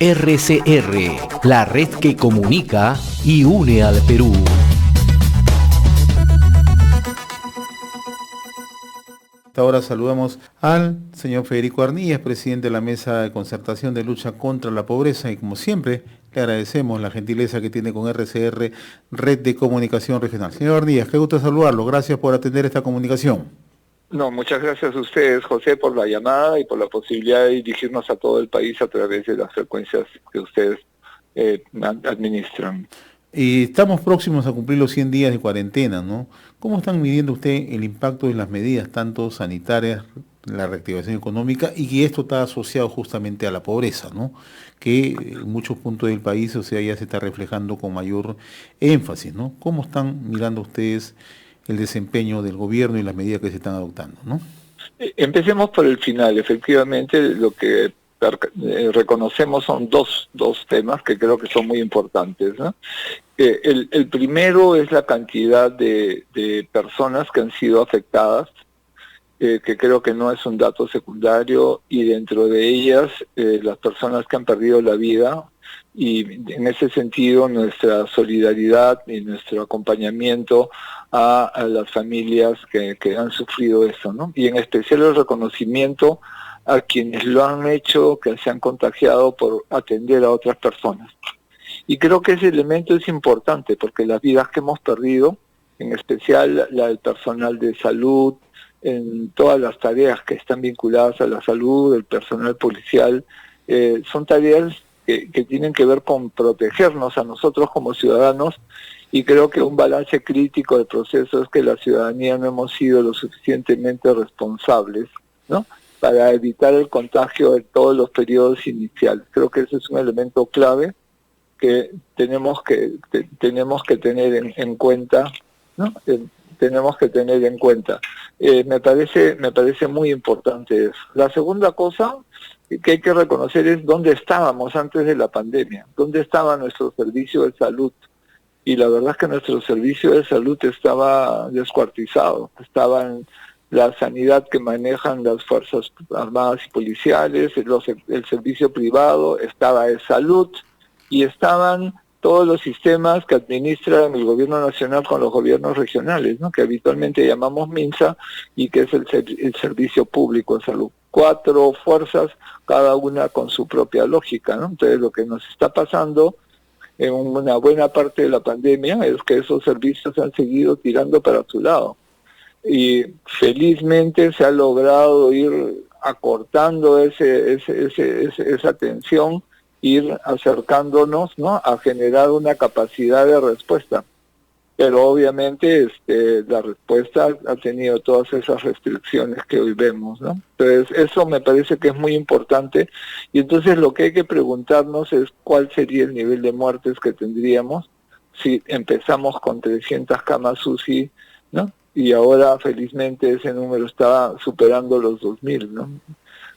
RCR, la red que comunica y une al Perú. Ahora saludamos al señor Federico Arnillas, presidente de la Mesa de Concertación de Lucha contra la Pobreza, y como siempre le agradecemos la gentileza que tiene con RCR, Red de Comunicación Regional. Señor Arnillas, qué gusto saludarlo, gracias por atender esta comunicación. No, muchas gracias a ustedes, José, por la llamada y por la posibilidad de dirigirnos a todo el país a través de las frecuencias que ustedes administran. Y estamos próximos a cumplir los 100 días de cuarentena, ¿no? ¿Cómo están midiendo usted el impacto de las medidas, tanto sanitarias, la reactivación económica, y que esto está asociado justamente a la pobreza, ¿no? Que en muchos puntos del país, o sea, ya se está reflejando con mayor énfasis, ¿no? ¿Cómo están mirando ustedes el desempeño del gobierno y las medidas que se están adoptando, ¿no? Empecemos por el final. Efectivamente, lo que reconocemos son dos temas que creo que son muy importantes, ¿no? El primero es la cantidad de personas que han sido afectadas, que creo que no es un dato secundario, y dentro de ellas las personas que han perdido la vida, y en ese sentido nuestra solidaridad y nuestro acompañamiento a las familias que han sufrido eso, ¿no? Y en especial el reconocimiento a quienes lo han hecho, que se han contagiado por atender a otras personas. Y creo que ese elemento es importante porque las vidas que hemos perdido, en especial la del personal de salud, en todas las tareas que están vinculadas a la salud, el personal policial, son tareas que tienen que ver con protegernos a nosotros como ciudadanos, y creo que un balance crítico del proceso es que la ciudadanía no hemos sido lo suficientemente responsables, ¿no?, para evitar el contagio en todos los periodos iniciales. Creo que ese es un elemento clave que tenemos que tener en cuenta, ¿no? Tenemos que tener en cuenta. Me parece muy importante eso. La segunda cosa que hay que reconocer es dónde estábamos antes de la pandemia, dónde estaba nuestro servicio de salud. Y la verdad es que nuestro servicio de salud estaba descuartizado, estaba en la sanidad que manejan las Fuerzas Armadas y Policiales, el servicio privado, estaba de salud, y estaban todos los sistemas que administran el gobierno nacional con los gobiernos regionales, ¿no?, que habitualmente llamamos MINSA, y que es el servicio público de salud. 4 fuerzas, cada una con su propia lógica, ¿no? Entonces lo que nos está pasando en una buena parte de la pandemia es que esos servicios han seguido tirando para su lado. Y felizmente se ha logrado ir acortando esa tensión, ir acercándonos, ¿no?, a generar una capacidad de respuesta. Pero obviamente la respuesta ha tenido todas esas restricciones que hoy vemos, ¿no? Entonces eso me parece que es muy importante, y entonces lo que hay que preguntarnos es cuál sería el nivel de muertes que tendríamos si empezamos con 300 camas UCI, ¿no?, y ahora felizmente ese número está superando los 2.000, ¿no?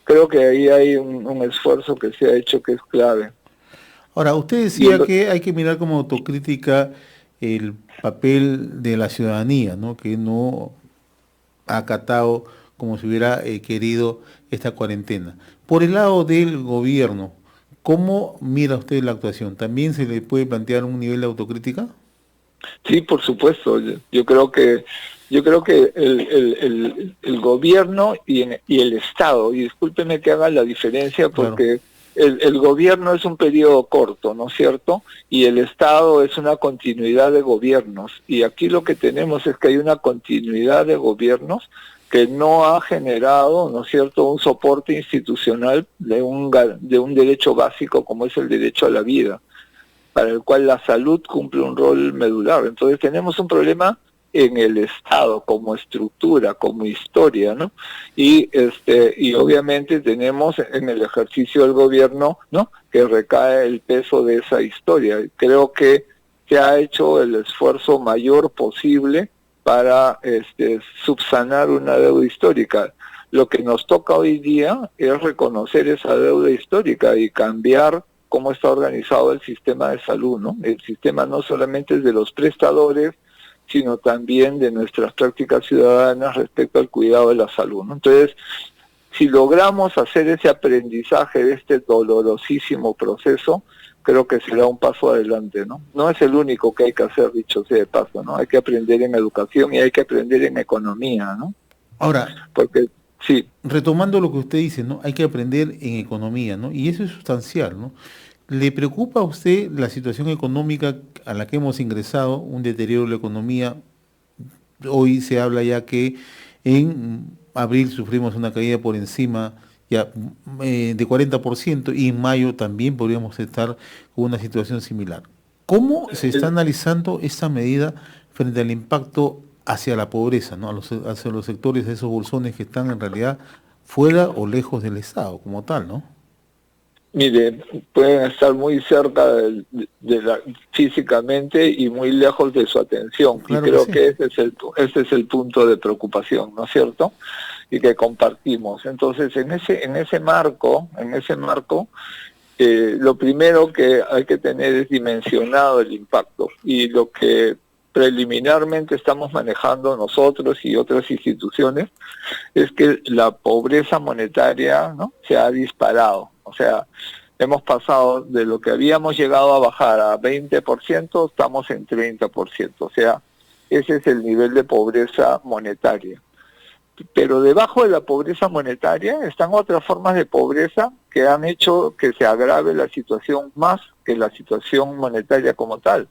Creo que ahí hay un esfuerzo que se ha hecho que es clave. Ahora, usted decía que hay que mirar como autocrítica el papel de la ciudadanía, ¿no?, que no ha acatado como si hubiera querido esta cuarentena. Por el lado del gobierno, ¿cómo mira usted la actuación? ¿También se le puede plantear un nivel de autocrítica? Sí, por supuesto. Yo creo que el gobierno y el Estado, y discúlpeme que haga la diferencia porque claro, el gobierno es un periodo corto, ¿no es cierto? Y el Estado es una continuidad de gobiernos. Y aquí lo que tenemos es que hay una continuidad de gobiernos que no ha generado, ¿no es cierto?, un soporte institucional de un derecho básico como es el derecho a la vida, para el cual la salud cumple un rol medular. Entonces tenemos un problema en el Estado como estructura, como historia, ¿no? Y obviamente tenemos en el ejercicio del gobierno, ¿no?, que recae el peso de esa historia. Creo que se ha hecho el esfuerzo mayor posible para subsanar una deuda histórica. Lo que nos toca hoy día es reconocer esa deuda histórica y cambiar cómo está organizado el sistema de salud, ¿no? El sistema no solamente es de los prestadores, sino también de nuestras prácticas ciudadanas respecto al cuidado de la salud, ¿no? Entonces, Si logramos hacer ese aprendizaje de este dolorosísimo proceso, creo que será un paso adelante, ¿no? No es el único que hay que hacer, dicho sea de paso, ¿no? Hay que aprender en educación y hay que aprender en economía, ¿no? Ahora, Porque, sí, retomando lo que usted dice, ¿no? Hay que aprender en economía, ¿no? Y eso es sustancial, ¿no? ¿Le preocupa a usted la situación económica a la que hemos ingresado, un deterioro de la economía? Hoy se habla ya que en abril sufrimos una caída por encima ya de 40% y en mayo también podríamos estar con una situación similar. ¿Cómo se está analizando esta medida frente al impacto hacia la pobreza, ¿no? Hacia los sectores de esos bolsones que están en realidad fuera o lejos del Estado como tal, ¿no? mire, pueden estar muy cerca físicamente y muy lejos de su atención. Y Claro que creo sí. que ese es el punto de preocupación, ¿no es cierto? Y que compartimos. Entonces, en ese marco, lo primero que hay que tener es dimensionado el impacto. Y lo que preliminarmente estamos manejando nosotros y otras instituciones es que la pobreza monetaria, ¿no?, se ha disparado. O sea, hemos pasado de lo que habíamos llegado a bajar a 20%, estamos en 30%. O sea, ese es el nivel de pobreza monetaria. Pero debajo de la pobreza monetaria están otras formas de pobreza que han hecho que se agrave la situación más que la situación monetaria como tal.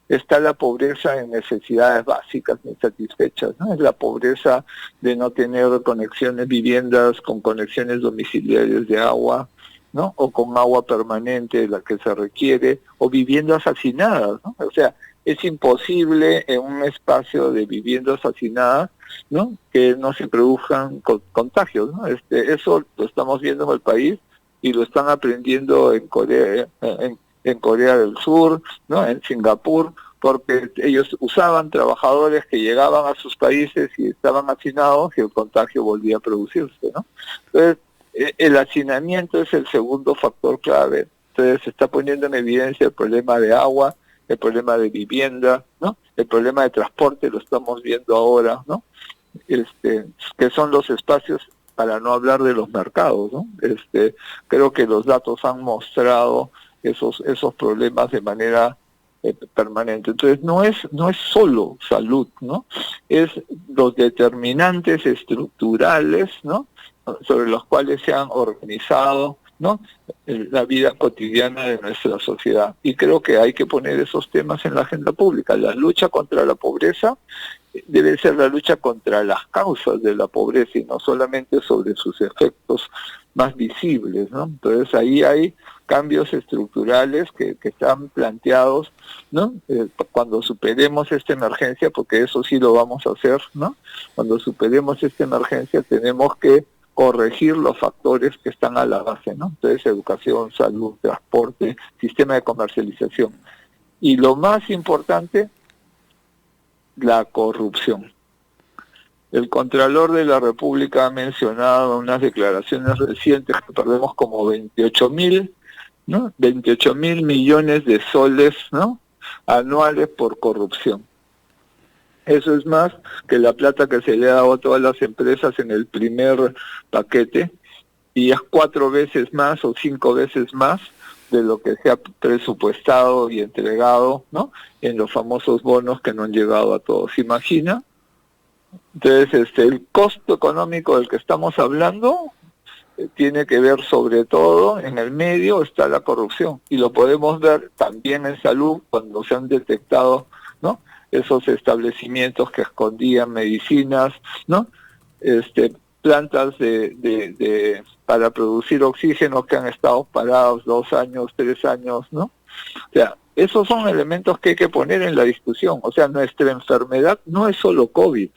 Está la pobreza en necesidades básicas insatisfechas, ¿no? Es la pobreza de no tener viviendas con conexiones domiciliarias de agua, ¿no? O con agua permanente, la que se requiere, o viviendas hacinadas, ¿no? O sea, es imposible en un espacio de viviendas hacinadas, ¿no?, que no se produzcan contagios, ¿no? Eso lo estamos viendo en el país y lo están aprendiendo en Corea, en Corea del Sur, ¿no?, en Singapur, porque ellos usaban trabajadores que llegaban a sus países y estaban hacinados y el contagio volvía a producirse, ¿no? Entonces, el hacinamiento es el segundo factor clave. Entonces, se está poniendo en evidencia el problema de agua, el problema de vivienda, ¿no?, el problema de transporte, lo estamos viendo ahora, ¿no?, que son los espacios, para no hablar de los mercados, ¿no? Creo que los datos han mostrado esos problemas de manera permanente. Entonces no es solo salud, ¿no? Es los determinantes estructurales, ¿no?, sobre los cuales se han organizado, ¿no?, la vida cotidiana de nuestra sociedad. Y creo que hay que poner esos temas en la agenda pública. La lucha contra la pobreza debe ser la lucha contra las causas de la pobreza y no solamente sobre sus efectos más visibles, ¿no? Entonces ahí hay cambios estructurales que están planteados, ¿no? Cuando superemos esta emergencia, porque eso sí lo vamos a hacer, ¿no? Cuando superemos esta emergencia tenemos que corregir los factores que están a la base, ¿no? Entonces, educación, salud, transporte, sistema de comercialización. Y lo más importante, la corrupción. El Contralor de la República ha mencionado en unas declaraciones recientes que perdemos como 28.000, ¿no?, 28.000 millones de soles, ¿no?, anuales por corrupción. Eso es más que la plata que se le ha dado a todas las empresas en el primer paquete, y es 4 veces más o 5 veces más de lo que se ha presupuestado y entregado, ¿no?, en los famosos bonos que no han llegado a todos. ¿Se imagina? Entonces, el costo económico del que estamos hablando tiene que ver sobre todo, en el medio está la corrupción, y lo podemos ver también en salud cuando se han detectado, ¿no?, esos establecimientos que escondían medicinas, ¿no?, plantas para producir oxígeno que han estado parados 2 años, 3 años, ¿no? O sea, esos son elementos que hay que poner en la discusión. O sea, nuestra enfermedad no es solo COVID,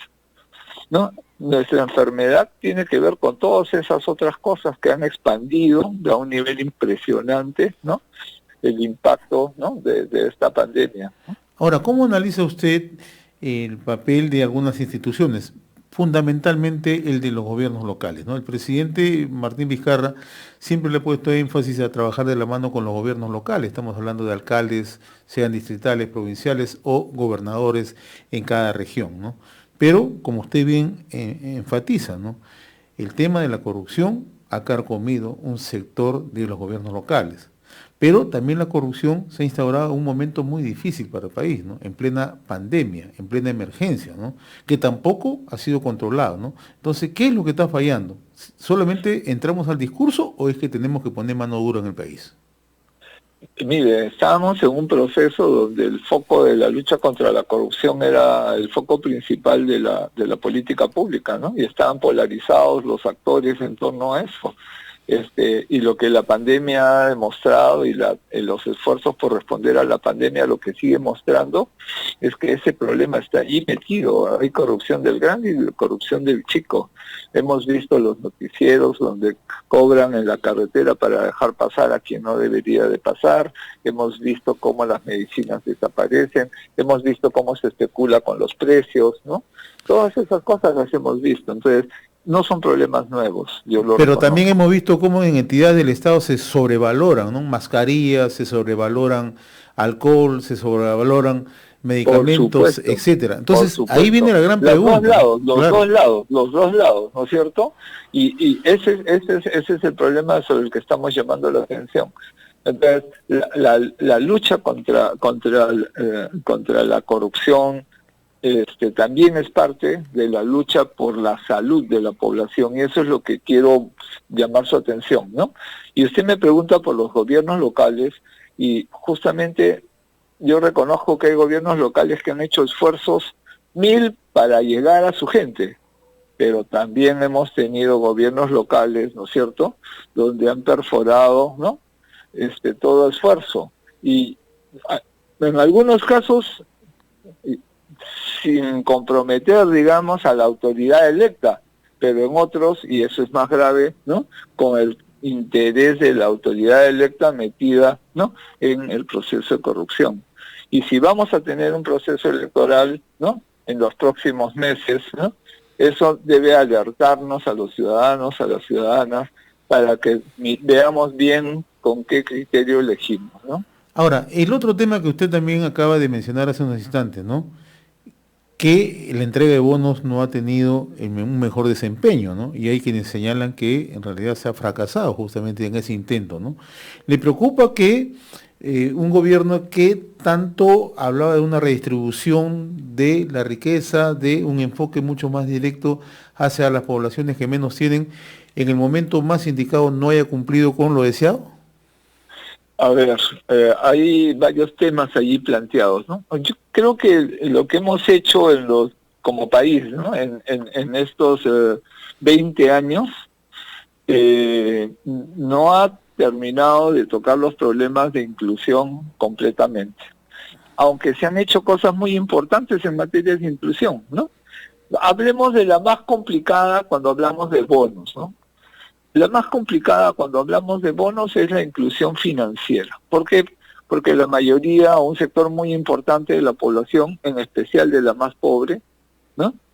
¿no? Nuestra enfermedad tiene que ver con todas esas otras cosas que han expandido a un nivel impresionante, ¿no?, el impacto, ¿no?, de esta pandemia, ¿no? Ahora, ¿cómo analiza usted el papel de algunas instituciones? Fundamentalmente el de los gobiernos locales, ¿no? El presidente Martín Vizcarra siempre le ha puesto énfasis a trabajar de la mano con los gobiernos locales. Estamos hablando de alcaldes, sean distritales, provinciales o gobernadores en cada región, ¿no? Pero, como usted bien enfatiza, ¿no?, el tema de la corrupción ha carcomido un sector de los gobiernos locales. Pero también la corrupción se ha instaurado en un momento muy difícil para el país, ¿no? En plena pandemia, en plena emergencia, ¿no? Que tampoco ha sido controlado, ¿no? Entonces, ¿qué es lo que está fallando? ¿Solamente entramos al discurso o es que tenemos que poner mano dura en el país? Mire, estábamos en un proceso donde el foco de la lucha contra la corrupción era el foco principal de la política pública, ¿no? Y estaban polarizados los actores en torno a eso. Y lo que la pandemia ha demostrado y los esfuerzos por responder a la pandemia lo que sigue mostrando es que ese problema está allí metido. Hay corrupción del grande y corrupción del chico. Hemos visto los noticieros donde cobran en la carretera para dejar pasar a quien no debería de pasar. Hemos visto cómo las medicinas desaparecen. Hemos visto cómo se especula con los precios, ¿no? Todas esas cosas las hemos visto. Entonces, no son problemas nuevos, yo lo Pero reconozco. también hemos visto cómo en entidades del Estado se sobrevaloran, ¿no? Mascarillas, se sobrevaloran alcohol, se sobrevaloran medicamentos, supuesto, etcétera. Entonces, por supuesto. ahí viene la gran pregunta. Los Claro. dos lados, ¿no es cierto? Y ese es el problema sobre el que estamos llamando la atención. Entonces, la lucha contra la corrupción, también es parte de la lucha por la salud de la población, y eso es lo que quiero llamar su atención, ¿no? Y usted me pregunta por los gobiernos locales, y justamente yo reconozco que hay gobiernos locales que han hecho esfuerzos 1000 para llegar a su gente, pero también hemos tenido gobiernos locales, ¿no es cierto?, donde han perforado, ¿no?, todo esfuerzo, y en algunos casos sin comprometer, digamos, a la autoridad electa, pero en otros, y eso es más grave, ¿no?, con el interés de la autoridad electa metida, ¿no?, en el proceso de corrupción. Y si vamos a tener un proceso electoral, ¿no?, en los próximos meses, ¿no?, eso debe alertarnos a los ciudadanos, a las ciudadanas, para que veamos bien con qué criterio elegimos, ¿no? Ahora, el otro tema que usted también acaba de mencionar hace unos instantes, ¿no?, que la entrega de bonos no ha tenido un mejor desempeño, ¿no? Y hay quienes señalan que en realidad se ha fracasado justamente en ese intento, ¿no? ¿Le preocupa que un gobierno que tanto hablaba de una redistribución de la riqueza, de un enfoque mucho más directo hacia las poblaciones que menos tienen, en el momento más indicado no haya cumplido con lo deseado? A ver, hay varios temas allí planteados, ¿no? Yo creo que lo que hemos hecho como país, ¿no?, en estos 20 años, no ha terminado de tocar los problemas de inclusión completamente. Aunque se han hecho cosas muy importantes en materia de inclusión, ¿no? Hablemos de la más complicada cuando hablamos de bonos, ¿no? La más complicada cuando hablamos de bonos es la inclusión financiera. ¿Por qué? Porque la mayoría, o un sector muy importante de la población, en especial de la más pobre,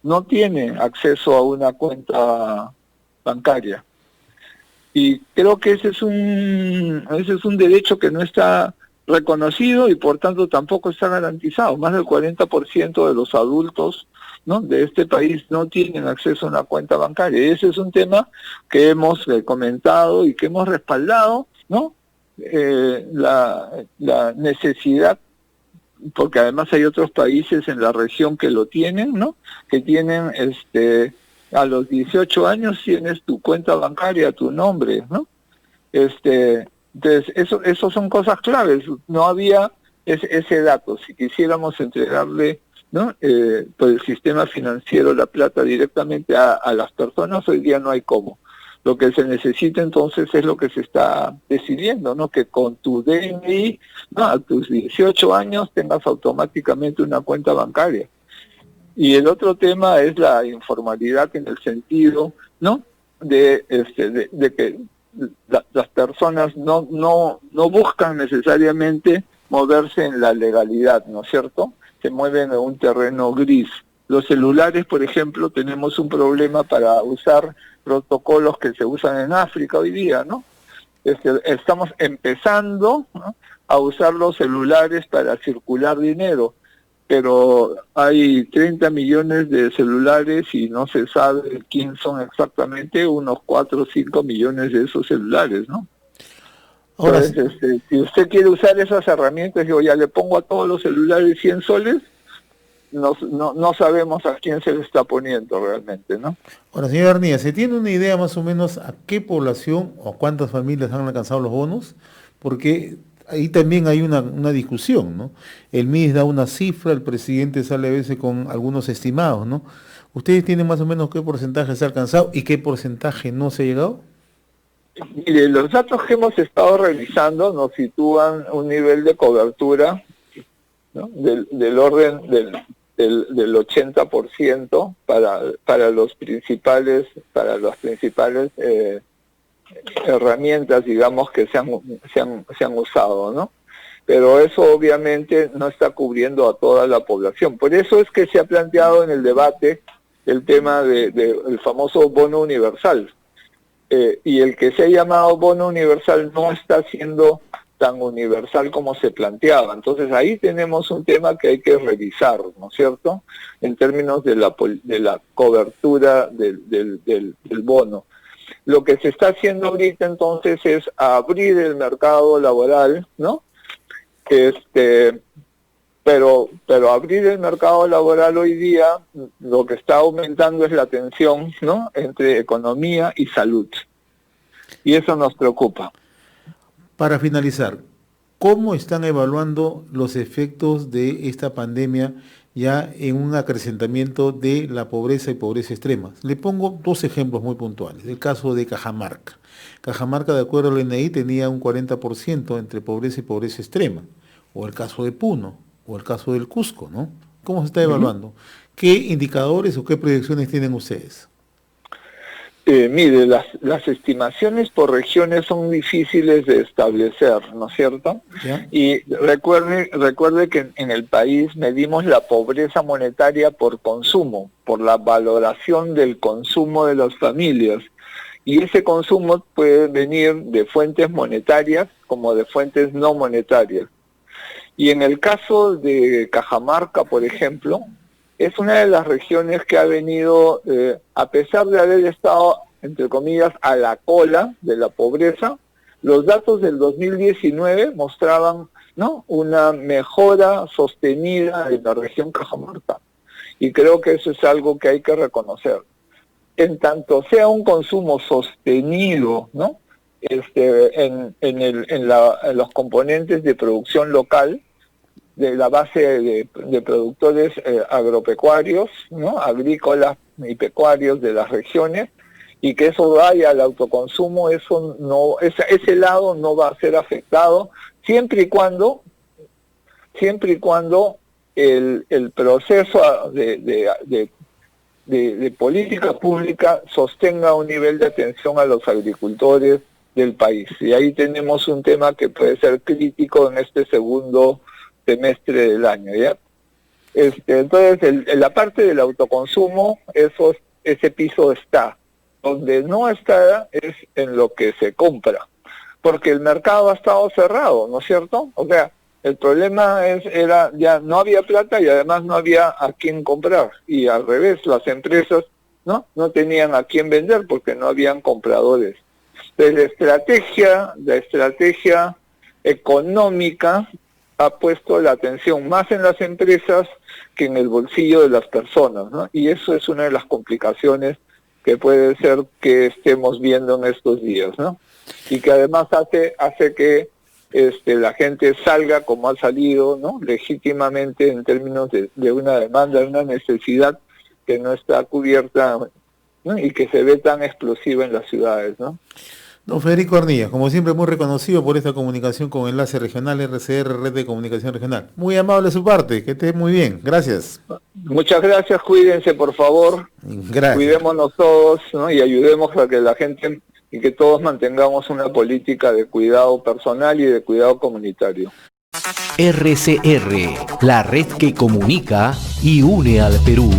no tiene acceso a una cuenta bancaria. Y creo que ese es un derecho que no está reconocido y por tanto tampoco está garantizado. Más del 40% de los adultos, ¿no?, de este país no tienen acceso a una cuenta bancaria. Y ese es un tema que hemos comentado y que hemos respaldado, ¿no? La necesidad, porque además hay otros países en la región que lo tienen, ¿no?, que tienen a los 18 años tienes tu cuenta bancaria, tu nombre, ¿no? Entonces, eso son cosas claves. No había ese dato. Si quisiéramos entregarle, ¿no?, por el sistema financiero la plata directamente a las personas, hoy día no hay cómo. Lo que se necesita entonces es lo que se está decidiendo, ¿no?, que con tu DNI, ¿no?, a tus 18 años tengas automáticamente una cuenta bancaria. Y el otro tema es la informalidad en el sentido, ¿no?, de que las personas no buscan necesariamente moverse en la legalidad, ¿no es cierto? Se mueven en un terreno gris. Los celulares, por ejemplo, tenemos un problema para usar protocolos que se usan en África hoy día, ¿no? Estamos empezando, ¿no?, a usar los celulares para circular dinero. pero hay 30 millones de celulares y no se sabe quién son exactamente unos 4 o 5 millones de esos celulares, ¿no? Ahora, Entonces, si usted quiere usar esas herramientas, digo, ya le pongo a todos los celulares 100 soles, no sabemos a quién se le está poniendo realmente, ¿no? ahora, señor Arnía, ¿se tiene una idea más o menos a qué población o a cuántas familias han alcanzado los bonos? Porque ahí también hay una discusión, ¿no? El MIS da una cifra, el presidente sale a veces con algunos estimados, ¿no? ¿Ustedes tienen más o menos qué porcentaje se ha alcanzado y qué porcentaje no se ha llegado? Mire, los datos que hemos estado revisando nos sitúan un nivel de cobertura, ¿no? del orden del 80% para las principales herramientas, digamos, que se han usado, ¿no? Pero eso obviamente no está cubriendo a toda la población. Por eso es que se ha planteado en el debate el tema del famoso bono universal. Y el que se ha llamado bono universal no está siendo tan universal como se planteaba. Entonces ahí tenemos un tema que hay que revisar, ¿no es cierto?, en términos de la cobertura del bono. Lo que se está haciendo ahorita entonces es abrir el mercado laboral, ¿no? Pero abrir el mercado laboral hoy día, lo que está aumentando es la tensión, ¿no?, entre economía y salud. Y eso nos preocupa. Para finalizar, ¿cómo están evaluando los efectos de esta pandemia ya en un acrecentamiento de la pobreza y pobreza extrema? Le pongo dos ejemplos muy puntuales. El caso de Cajamarca. Cajamarca, de acuerdo al INEI, tenía un 40% entre pobreza y pobreza extrema. O el caso de Puno, o el caso del Cusco, ¿no? ¿Cómo se está evaluando? ¿Qué indicadores o qué proyecciones tienen ustedes? Mire, las estimaciones por regiones son difíciles de establecer, ¿no es cierto? ¿Ya? Y recuerde que en el país medimos la pobreza monetaria por consumo, por la valoración del consumo de las familias. Y ese consumo puede venir de fuentes monetarias como de fuentes no monetarias. Y en el caso de Cajamarca, por ejemplo, es una de las regiones que ha venido, a pesar de haber estado, entre comillas, a la cola de la pobreza, los datos del 2019 mostraban, ¿no?, una mejora sostenida en la región Cajamarca. Y creo que eso es algo que hay que reconocer. En tanto sea un consumo sostenido, ¿no?, en los componentes de producción local, de la base de productores agropecuarios, ¿no?, agrícolas y pecuarios de las regiones, y que eso vaya al autoconsumo, ese lado no va a ser afectado, siempre y cuando el proceso de política pública sostenga un nivel de atención a los agricultores del país. Y ahí tenemos un tema que puede ser crítico en este segundo semestre del año, ¿ya? Entonces, en la parte del autoconsumo, ese piso está. Donde no está es en lo que se compra, porque el mercado ha estado cerrado, ¿no es cierto? O sea, el problema era ya no había plata y además no había a quién comprar, y al revés, las empresas no tenían a quién vender porque no habían compradores. Entonces, la estrategia económica ha puesto la atención más en las empresas que en el bolsillo de las personas, ¿no? Y eso es una de las complicaciones que puede ser que estemos viendo en estos días, ¿no? Y que además hace que la gente salga como ha salido, ¿no?, legítimamente en términos de una demanda, de una necesidad que no está cubierta, ¿no?, y que se ve tan explosiva en las ciudades, ¿no? Don Federico Arnía, como siempre, muy reconocido por esta comunicación con Enlace Regional RCR, Red de Comunicación Regional. Muy amable de su parte, que esté muy bien. Gracias. Muchas gracias, cuídense, por favor. Gracias. Cuidémonos todos, ¿no?, y ayudemos a que la gente y que todos mantengamos una política de cuidado personal y de cuidado comunitario. RCR, la red que comunica y une al Perú.